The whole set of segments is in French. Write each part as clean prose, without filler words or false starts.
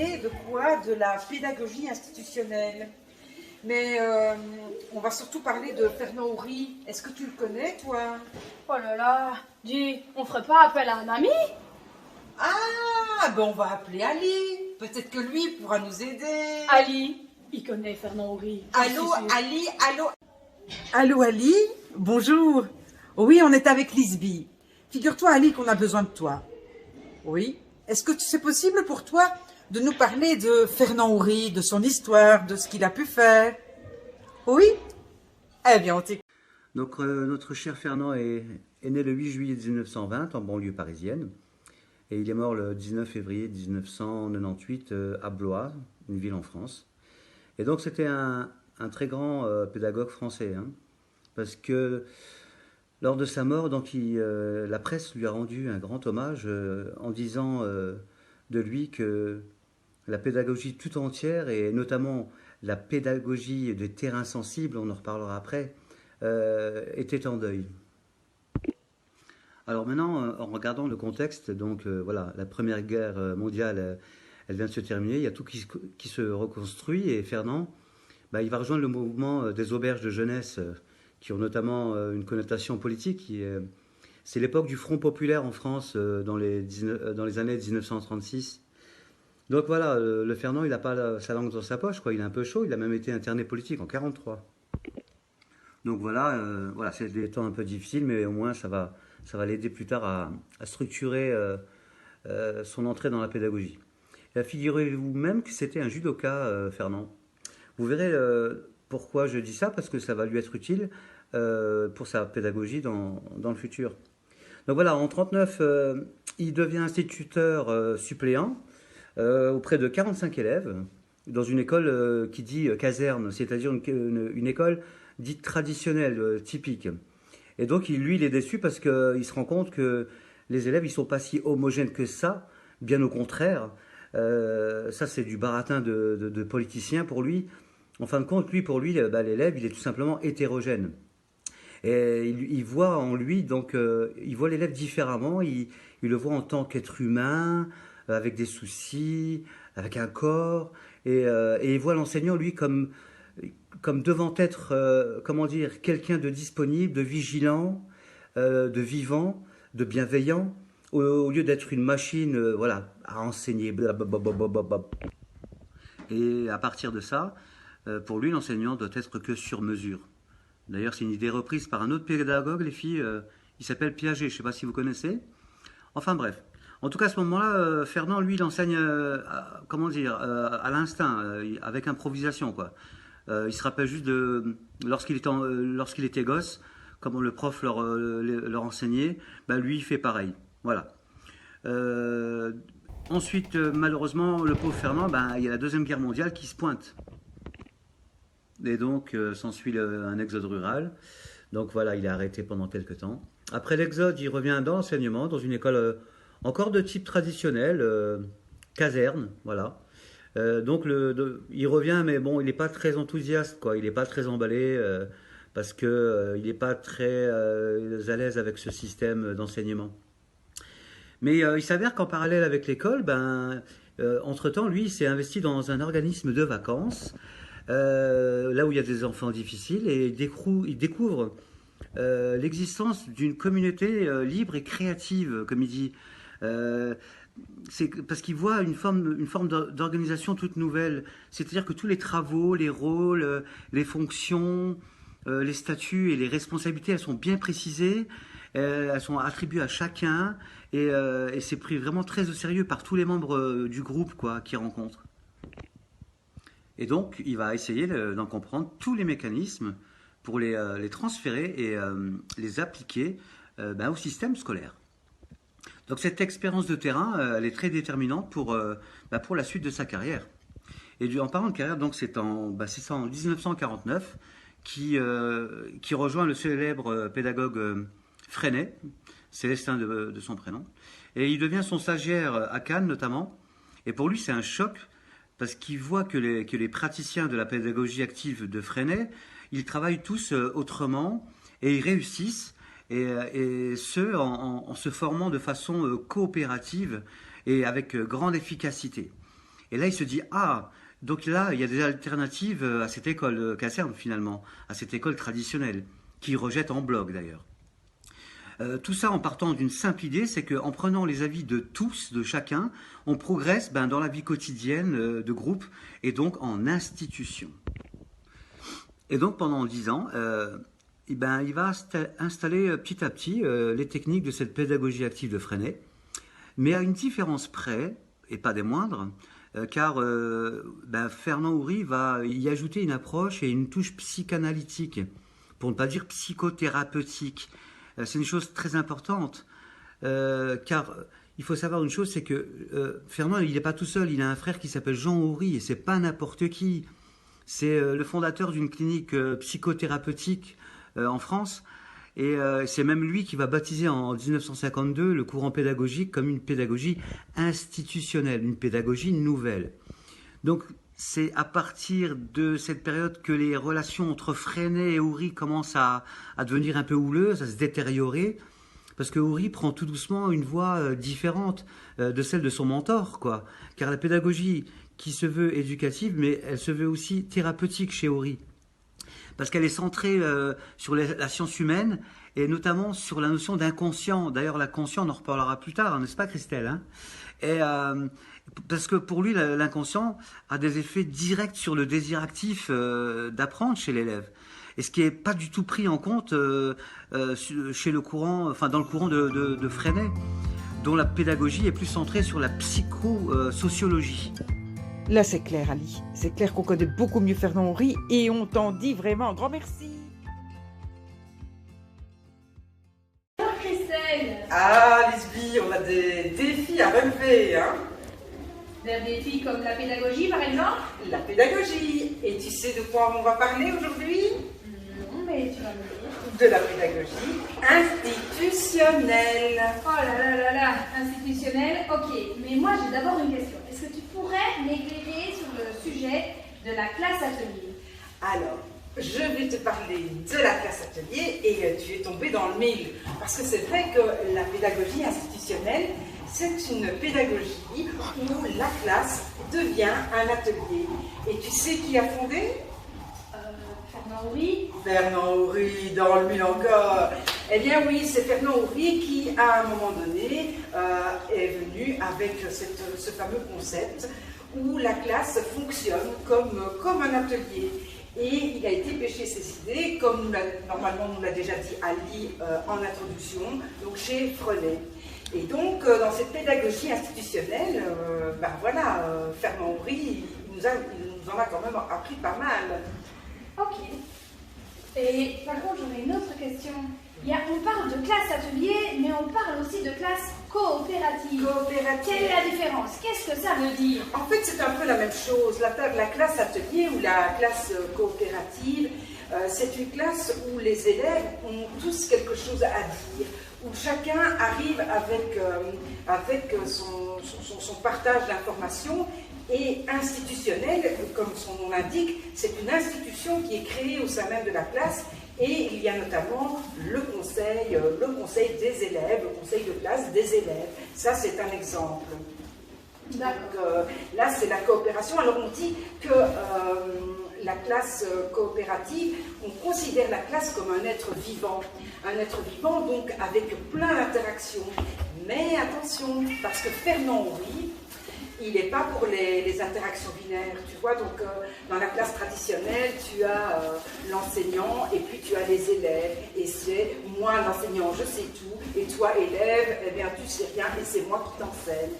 parler de quoi? De la pédagogie institutionnelle. Mais on va surtout parler de Fernand Houry. Est-ce que tu le connais, toi? Oh là là, dis, on ferait pas appel à un ami? Ah, ben on va appeler Ali. Peut-être que lui pourra nous aider. Ali, il connaît Fernand Houry. Allô, Ali, allô. Allô, Ali, bonjour. Oui, on est avec Lisby. Figure-toi, Ali, qu'on a besoin de toi. Oui. Est-ce que c'est possible pour toi de nous parler de Fernand Houry, de son histoire, de ce qu'il a pu faire? Oui? Eh bien, on t'écoute. Donc, notre cher Fernand est né le 8 juillet 1920 en banlieue parisienne. Et il est mort le 19 février 1998 à Blois, une ville en France. Et donc, c'était un très grand pédagogue français. Hein, parce que lors de sa mort, donc, la presse lui a rendu un grand hommage en disant de lui que la pédagogie tout entière, et notamment la pédagogie des terrains sensibles, on en reparlera après, était en deuil. Alors maintenant, en regardant le contexte, donc voilà, la Première Guerre mondiale, elle vient de se terminer, il y a tout qui se reconstruit, et Fernand, il va rejoindre le mouvement des auberges de jeunesse, qui ont notamment une connotation politique. C'est l'époque du Front populaire en France dans les années 1936. Donc voilà, le Fernand, il n'a pas sa langue dans sa poche, quoi. Il est un peu chaud, il a même été interné politique en 1943. Donc voilà, c'est des temps un peu difficiles, mais au moins ça va l'aider plus tard à structurer son entrée dans la pédagogie. Et figurez-vous même que c'était un judoka, Fernand. Vous verrez pourquoi je dis ça, parce que ça va lui être utile pour sa pédagogie dans le futur. Donc voilà, en 1939, il devient instituteur suppléant auprès de 45 élèves dans une école qui dit caserne, c'est-à-dire une école dite traditionnelle, typique. Et donc lui, il est déçu parce qu'il se rend compte que les élèves, ils ne sont pas si homogènes que ça, bien au contraire. Ça, c'est du baratin de politicien pour lui. En fin de compte, pour lui, l'élève, il est tout simplement hétérogène. Et il voit en lui, donc, il voit l'élève différemment, il le voit en tant qu'être humain, avec des soucis, avec un corps, et il voit l'enseignant, lui, comme devant être, quelqu'un de disponible, de vigilant, de vivant, de bienveillant, au lieu d'être une machine, à enseigner. Blablabla. Et à partir de ça, pour lui, l'enseignant doit être que sur mesure. D'ailleurs, c'est une idée reprise par un autre pédagogue, les filles, il s'appelle Piaget, je ne sais pas si vous connaissez. Enfin bref. En tout cas, à ce moment-là, Fernand, lui, il enseigne, à l'instinct, avec improvisation, quoi. Il se rappelle juste de lorsqu'il était gosse, comment le prof leur enseignait, lui, il fait pareil. Voilà. Ensuite, malheureusement, le pauvre Fernand, il y a la Deuxième Guerre mondiale qui se pointe. Et donc, s'ensuit un exode rural. Donc voilà, il est arrêté pendant quelques temps. Après l'exode, il revient dans l'enseignement, dans une école encore de type traditionnel, caserne, voilà. Donc il revient, mais bon, il n'est pas très enthousiaste, quoi. Il n'est pas très emballé parce que il n'est pas très à l'aise avec ce système d'enseignement. Mais il s'avère qu'en parallèle avec l'école, entre-temps, lui, il s'est investi dans un organisme de vacances, là où il y a des enfants difficiles, et il découvre l'existence d'une communauté libre et créative, comme il dit. C'est parce qu'il voit une forme d'organisation toute nouvelle. C'est-à-dire que tous les travaux, les rôles, les fonctions, les statuts et les responsabilités, elles sont bien précisées, elles sont attribuées à chacun, et c'est pris vraiment très au sérieux par tous les membres du groupe, quoi, qu'il rencontre. Et donc, il va essayer d'en comprendre tous les mécanismes pour les transférer et les appliquer au système scolaire. Donc cette expérience de terrain, elle est très déterminante pour la suite de sa carrière. Et en parlant de carrière, donc c'est en 1949 qui rejoint le célèbre pédagogue Freinet, Célestin de son prénom, et il devient son stagiaire à Cannes notamment. Et pour lui, c'est un choc parce qu'il voit que les praticiens de la pédagogie active de Freinet, ils travaillent tous autrement et ils réussissent. Et ce, en se formant de façon coopérative et avec grande efficacité. Et là, il se dit, ah, donc là, il y a des alternatives à cette école caserne, finalement, à cette école traditionnelle, qu'il rejette en bloc, d'ailleurs. Tout ça en partant d'une simple idée, c'est qu'en prenant les avis de tous, de chacun, on progresse dans la vie quotidienne de groupe et donc en institution. Et donc pendant 10 ans, il va installer petit à petit les techniques de cette pédagogie active de Freinet, mais à une différence près, et pas des moindres, car Fernand Oury va y ajouter une approche et une touche psychanalytique, pour ne pas dire psychothérapeutique. C'est une chose très importante, car il faut savoir une chose, c'est que Fernand, il n'est pas tout seul, il a un frère qui s'appelle Jean Oury, et c'est pas n'importe qui. C'est le fondateur d'une clinique psychothérapeutique en France, et c'est même lui qui va baptiser en 1952 le courant pédagogique comme une pédagogie institutionnelle, une pédagogie nouvelle. Donc c'est à partir de cette période que les relations entre Freinet et Oury commencent à devenir un peu houleuses, à se détériorer, parce que Oury prend tout doucement une voie différente de celle de son mentor, quoi. Car la pédagogie qui se veut éducative, mais elle se veut aussi thérapeutique chez Oury, parce qu'elle est centrée sur la science humaine, et notamment sur la notion d'inconscient. D'ailleurs, l'inconscient, on en reparlera plus tard, n'est-ce pas Christelle, hein? Et parce que pour lui, l'inconscient a des effets directs sur le désir actif d'apprendre chez l'élève. Et ce qui n'est pas du tout pris en compte chez le courant, dans le courant de Freinet, dont la pédagogie est plus centrée sur la psychosociologie. Là, c'est clair, Ali. C'est clair qu'on connaît beaucoup mieux Fernand Oury et on t'en dit vraiment un grand merci. Bonjour Christelle. Ah, Lisby, on a des défis à relever, hein? Des défis comme la pédagogie par exemple? La pédagogie. Et tu sais de quoi on va parler aujourd'hui? Non, mais tu vas me dire. De la pédagogie institutionnelle. Oh là, institutionnelle, ok. Mais moi j'ai d'abord une question. Est-ce que tu pourrais m'éclairer sur le sujet de la classe atelier? Alors, je vais te parler de la classe atelier et tu es tombé dans le mille. Parce que c'est vrai que la pédagogie institutionnelle, c'est une pédagogie où la classe devient un atelier. Et tu sais qui a fondé? Fernand Oury. Fernand Oury, dans le mille encore. Eh bien oui, c'est Fernand Oury qui, à un moment donné, est venu avec ce fameux concept où la classe fonctionne comme un atelier. Et il a été pêcher ses idées, comme normalement nous l'a déjà dit Ali en introduction, donc chez Freinet. Et donc, dans cette pédagogie institutionnelle, Fernand Oury, il nous en a quand même appris pas mal. Ok. Et par contre, j'aurais une autre question. On parle de classe atelier, mais on parle aussi de classe coopérative. Quelle est la différence? Qu'est-ce que ça veut dire? En fait, c'est un peu la même chose. La classe atelier ou la classe coopérative, c'est une classe où les élèves ont tous quelque chose à dire, où chacun arrive avec son partage d'informations. Et institutionnelle, comme son nom l'indique, c'est une institution qui est créée au sein même de la classe et il y a notamment le conseil des élèves, le conseil de classe des élèves. Ça, c'est un exemple. Donc, là, c'est la coopération. Alors, on dit que la classe coopérative, on considère la classe comme un être vivant, donc avec plein d'interactions. Mais attention, parce que Fernand Oury, il n'est pas pour les interactions binaires, tu vois, donc dans la classe traditionnelle, tu as l'enseignant et puis tu as les élèves, et c'est moi l'enseignant, je sais tout, et toi élève, eh bien tu sais rien, et c'est moi qui t'enseigne.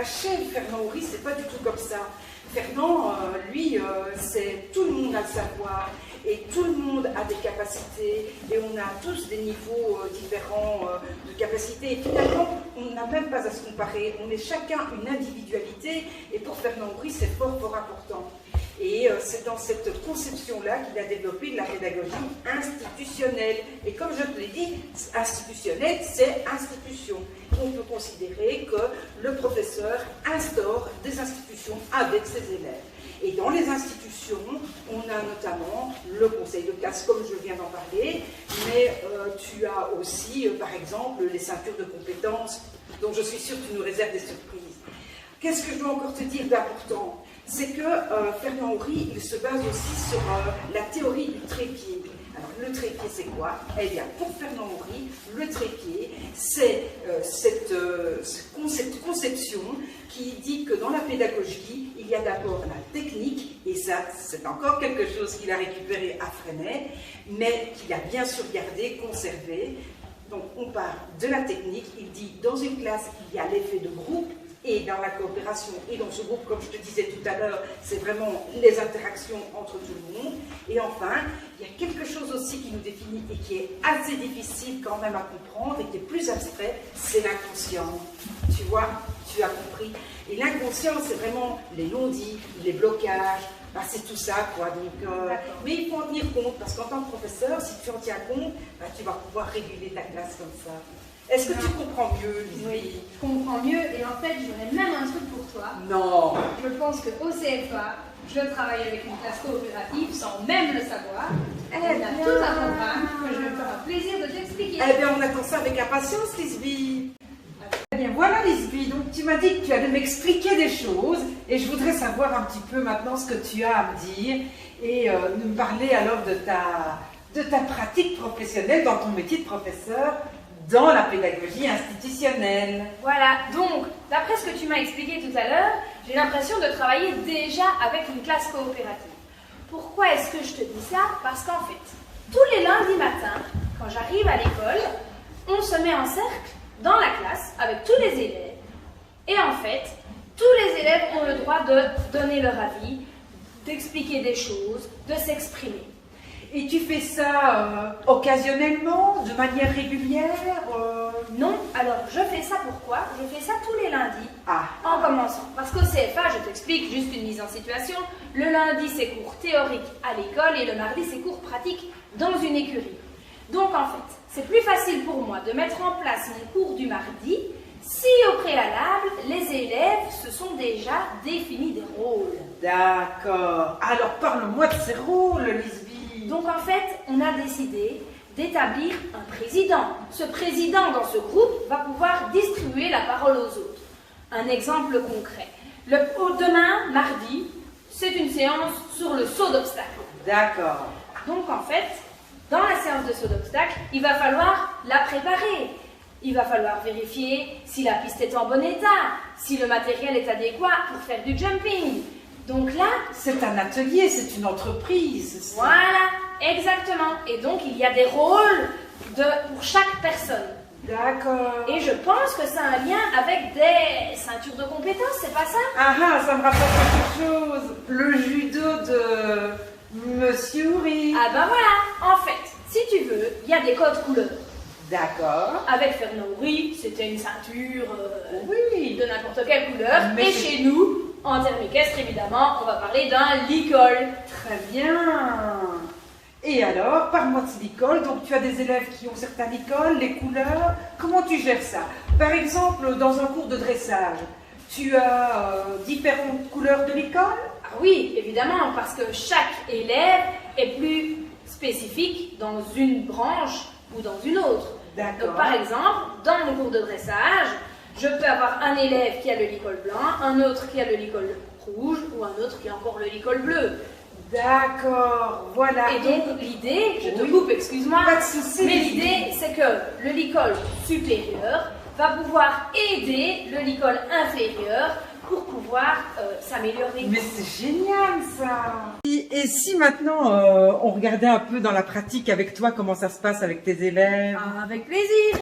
Chez Fernand Oury, c'est pas du tout comme ça. Fernand, lui, c'est tout le monde a le savoir, et tout le monde a des capacités, et on a tous des niveaux différents de capacités. Et finalement, on n'a même pas à se comparer, on est chacun une individualité, et pour Fernand Oury, c'est fort important. Et c'est dans cette conception-là qu'il a développé de la pédagogie institutionnelle. Et comme je te l'ai dit, institutionnelle, c'est institution. On peut considérer que le professeur instaure des institutions avec ses élèves. Et dans les institutions, on a notamment le conseil de classe, comme je viens d'en parler, mais tu as aussi, par exemple, les ceintures de compétences, dont je suis sûre que tu nous réserves des surprises. Qu'est-ce que je dois encore te dire d'important? c'est que Fernand Houry, il se base aussi sur la théorie du trépied. Alors, le trépied, c'est quoi? Eh bien, pour Fernand Houry, le trépied, c'est cette conception qui dit que dans la pédagogie, il y a d'abord la technique, et ça, c'est encore quelque chose qu'il a récupéré à Freinet, mais qu'il a bien sûr gardé, conservé. Donc, on part de la technique. Il dit, dans une classe, il y a l'effet de groupe, et dans la coopération, et dans ce groupe, comme je te disais tout à l'heure, c'est vraiment les interactions entre tout le monde. Et enfin, il y a quelque chose aussi qui nous définit et qui est assez difficile quand même à comprendre et qui est plus abstrait, c'est l'inconscient. Tu vois, tu as compris. Et l'inconscient, c'est vraiment les non-dits, les blocages, bah, c'est tout ça, quoi. Donc, mais il faut en tenir compte, parce qu'en tant que professeur, si tu en tiens compte, bah, tu vas pouvoir réguler ta classe comme ça. Est-ce que tu comprends mieux, Lisbeth? Oui, je comprends mieux et en fait, j'aurais même un truc pour toi. Non. Je pense qu'au CFA, je travaille avec une classe coopérative sans même le savoir. On a tout un programme que je vais me faire un plaisir de t'expliquer. Eh bien, on attend ça avec impatience, Lisbeth. Eh bien, voilà, Lisbeth. Donc, tu m'as dit que tu allais m'expliquer des choses et je voudrais savoir un petit peu maintenant ce que tu as à me dire et nous parler alors de ta pratique professionnelle dans ton métier de professeur dans la pédagogie institutionnelle. Voilà, donc, d'après ce que tu m'as expliqué tout à l'heure, j'ai l'impression de travailler déjà avec une classe coopérative. Pourquoi est-ce que je te dis ça? Parce qu'en fait, tous les lundis matins, quand j'arrive à l'école, on se met en cercle dans la classe avec tous les élèves. Et en fait, tous les élèves ont le droit de donner leur avis, d'expliquer des choses, de s'exprimer. Et tu fais ça occasionnellement, de manière régulière Non, alors je fais ça pourquoi? Je fais ça tous les lundis, Ah. en commençant. Parce qu'au CFA, je t'explique juste une mise en situation, le lundi c'est cours théorique à l'école et le mardi c'est cours pratique dans une écurie. Donc en fait, c'est plus facile pour moi de mettre en place mon cours du mardi si au préalable, les élèves se sont déjà définis des rôles. D'accord. Alors parle-moi de ces rôles, Lisbeth. Donc en fait, on a décidé d'établir un président. Ce président dans ce groupe va pouvoir distribuer la parole aux autres. Un exemple concret. Demain, mardi, c'est une séance sur le saut d'obstacle. D'accord. Donc en fait, dans la séance de saut d'obstacle, il va falloir la préparer. Il va falloir vérifier si la piste est en bon état, si le matériel est adéquat pour faire du jumping. Donc là, c'est un atelier, c'est une entreprise. Voilà, exactement. Et donc, il y a des rôles pour chaque personne. D'accord. Et je pense que ça a un lien avec des ceintures de compétences, c'est pas ça? Ah ah, ça me rappelle quelque chose. Le judo de Monsieur Houry. Ah ben voilà, en fait, si tu veux, il y a des codes couleurs. D'accord. Avec Fernand Houry, c'était une ceinture Oui. de n'importe quelle couleur. Mais et chez nous, en termes équestres, évidemment, on va parler d'un licol. Très bien. Et alors, parle-moi de ce licol. Donc, tu as des élèves qui ont certains licols, les couleurs. Comment tu gères ça? Par exemple, dans un cours de dressage, tu as différentes couleurs de licol? Ah oui, évidemment, parce que chaque élève est plus spécifique dans une branche ou dans une autre. D'accord. Donc, par exemple, dans mon cours de dressage, je peux avoir un élève qui a le licol blanc, un autre qui a le licol rouge ou un autre qui a encore le licol bleu. D'accord, voilà. Et donc l'idée, je te Oui. coupe, excuse-moi, Pas de souci. mais l'idée c'est que le licol supérieur va pouvoir aider le licol inférieur pour pouvoir s'améliorer. Mais c'est génial ça. Et si maintenant on regardait un peu dans la pratique avec toi comment ça se passe avec tes élèves? Ah, avec plaisir.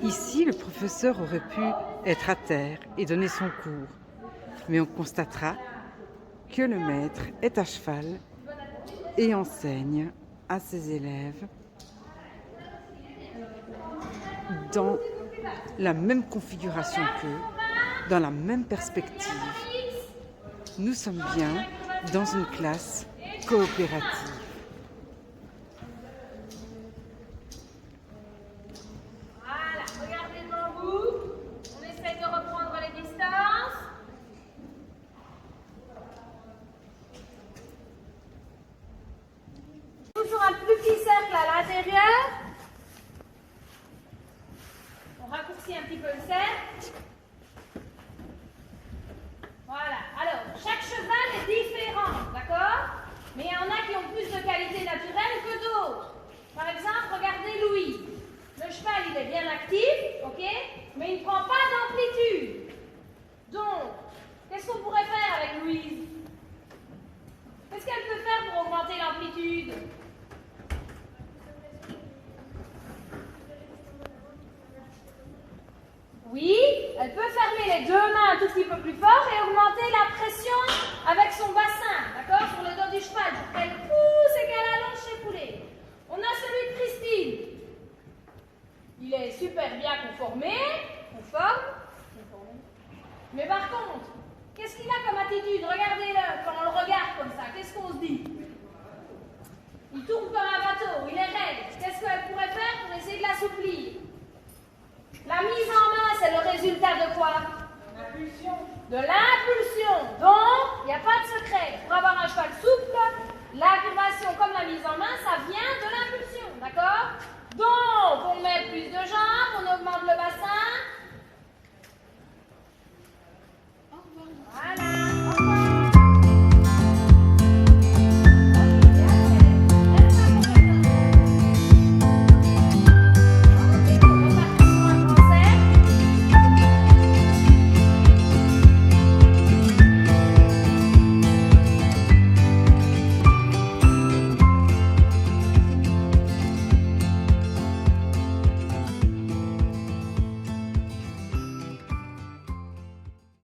Ici, le professeur aurait pu être à terre et donner son cours. Mais on constatera que le maître est à cheval et enseigne à ses élèves dans la même configuration qu'eux, dans la même perspective. Nous sommes bien dans une classe coopérative. Voilà, regardez devant vous. On essaye de reprendre les distances. Toujours un plus petit cercle à l'intérieur. On raccourcit un petit peu le cercle. Qu'est-ce qu'on pourrait faire avec Louise? Qu'est-ce qu'elle peut faire pour augmenter l'amplitude? Oui, elle peut fermer les deux mains un tout petit peu plus fort et augmenter la pression avec son bassin, d'accord, sur le dos du cheval, pour qu'elle pousse et qu'elle allonge ses foulées. On a celui de Christine. Il est super bien conformé, mais par contre, qu'est-ce qu'il a comme attitude? Regardez-le, quand on le regarde comme ça, qu'est-ce qu'on se dit? Il tourne comme un bateau, il est raide. Qu'est-ce qu'elle pourrait faire pour essayer de l'assouplir? La mise en main, c'est le résultat de quoi? L'impulsion. De l'impulsion. Donc, il n'y a pas de secret. Pour avoir un cheval souple, l'incurvation comme la mise en main, ça vient de l'impulsion, d'accord? Donc, on met plus de jambes, on augmente le bassin,